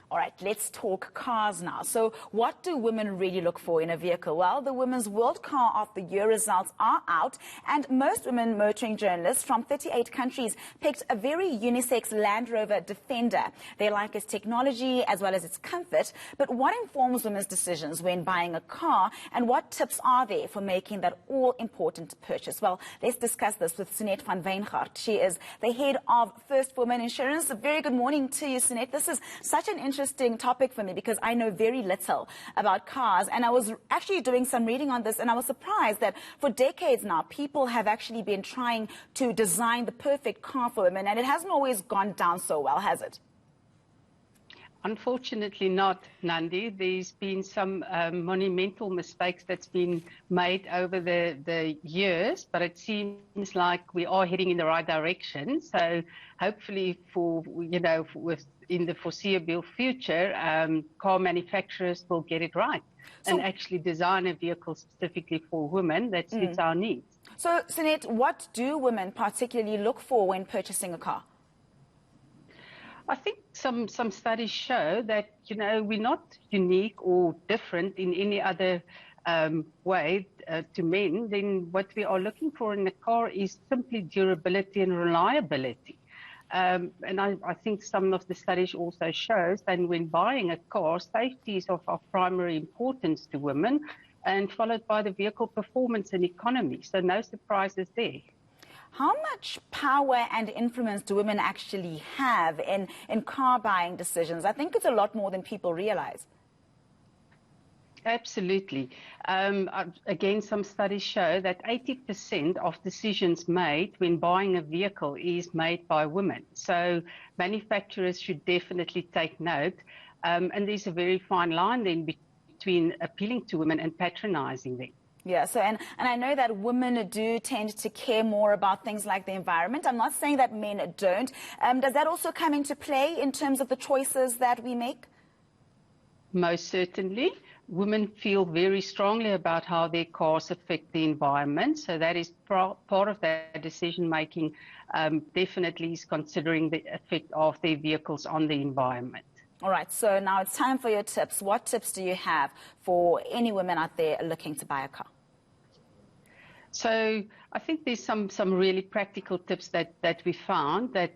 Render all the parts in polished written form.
All right, let's talk cars now. So what do women really look for in a vehicle? Well, the Women's World Car of the Year results are out, and most women motoring journalists from 38 countries picked a very unisex Land Rover Defender. They like its technology as well as its comfort. But what informs women's decisions when buying a car, and what tips are there for making that all-important purchase? Well, let's discuss this with Seugnette van Wyngaard. She is the head of First Women Insurance. A very good morning to you, Seugnette. This is such an interesting topic for me because I know very little about cars, and I was actually doing some reading on this, and I was surprised that for decades now people have actually been trying to design the perfect car for women, and it hasn't always gone down so well, has it? Unfortunately not, Nandi. There's been some monumental mistakes that's been made over the years, but it seems like we are heading in the right direction. So hopefully in the foreseeable future, car manufacturers will get it right and actually design a vehicle specifically for women that suits our needs. So, Seugnette, what do women particularly look for when purchasing a car? I think some studies show that, we're not unique or different in any other way to men. Then what we are looking for in a car is simply durability and reliability. And I think some of the studies also shows that when buying a car, safety is of primary importance to women, and followed by the vehicle performance and economy. So no surprises there. How much power and influence do women actually have in car buying decisions? I think it's a lot more than people realize. Absolutely. Again, some studies show that 80% of decisions made when buying a vehicle is made by women. So manufacturers should definitely take note. And there's a very fine line then between appealing to women and patronizing them. Yeah, so and I know that women do tend to care more about things like the environment. I'm not saying that men don't. Does that also come into play in terms of the choices that we make? Most certainly. Women feel very strongly about how their cars affect the environment. So that is part of their decision making, definitely is considering the effect of their vehicles on the environment. All right, so now it's time for your tips. What tips do you have for any women out there looking to buy a car? So I think there's some really practical tips that we found that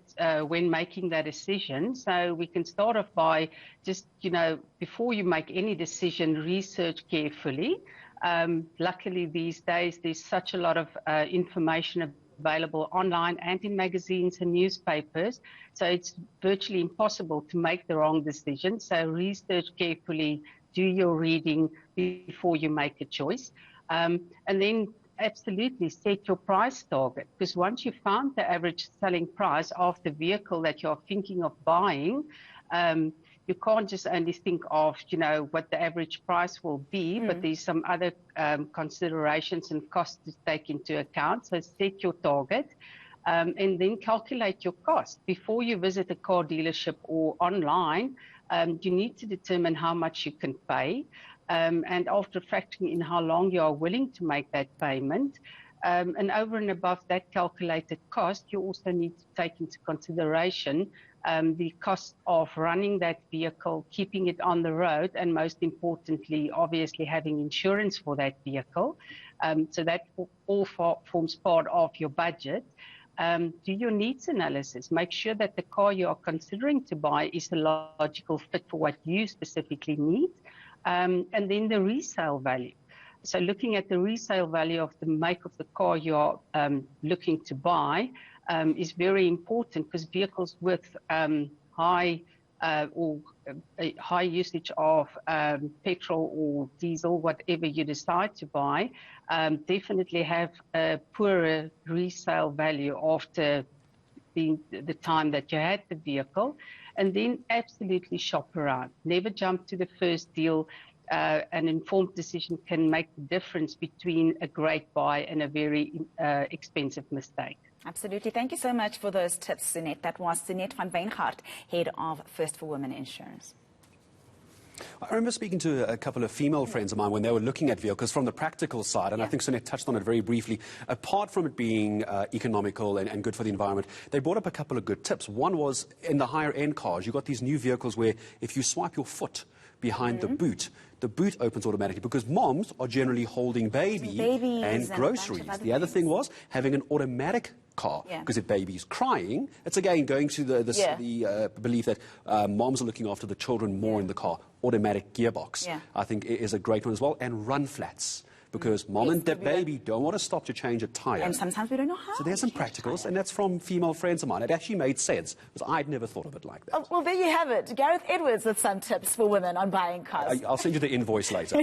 when making that decision. So we can start off by just, before you make any decision, research carefully. Luckily these days there's such a lot of information available online and in magazines and newspapers. So it's virtually impossible to make the wrong decision. So research carefully, do your reading before you make a choice. And then absolutely set your price target, because once you've found the average selling price of the vehicle that you're thinking of buying, you can't just only think of, what the average price will be, but there's some other considerations and costs to take into account. So set your target and then calculate your cost. Before you visit a car dealership or online, you need to determine how much you can pay. And after factoring in how long you are willing to make that payment, and over and above that calculated cost, you also need to take into consideration the cost of running that vehicle, keeping it on the road, and most importantly, obviously having insurance for that vehicle. So that all forms part of your budget. Do your needs analysis. Make sure that the car you are considering to buy is a logical fit for what you specifically need. And then the resale value. So looking at the resale value of the make of the car you're looking to buy is very important, because vehicles with high usage of petrol or diesel, whatever you decide to buy, definitely have a poorer resale value after the time that you had the vehicle. And then absolutely shop around. Never jump to the first deal. An informed decision can make the difference between a great buy and a very expensive mistake. Absolutely. Thank you so much for those tips, Seugnette. That was Seugnette van Wyngaard, head of First for Women Insurance. I remember speaking to a couple of female friends of mine when they were looking at vehicles from the practical side, and I think Seugnette touched on it very briefly. Apart from it being economical and good for the environment, they brought up a couple of good tips. One was, in the higher-end cars, you've got these new vehicles where if you swipe your foot behind the boot opens automatically, because moms are generally holding babies and groceries. The other thing was having an automatic car, because if baby's crying, it's again going to the belief that moms are looking after the children more in the car. Automatic gearbox, I think, is a great one as well. And run flats, because mom and baby don't want to stop to change a tyre. And sometimes we don't know how. So there's some practicals, and that's from female friends of mine. It actually made sense, because I'd never thought of it like that. Oh, well, there you have it. Gareth Edwards with some tips for women on buying cars. I'll send you the invoice later.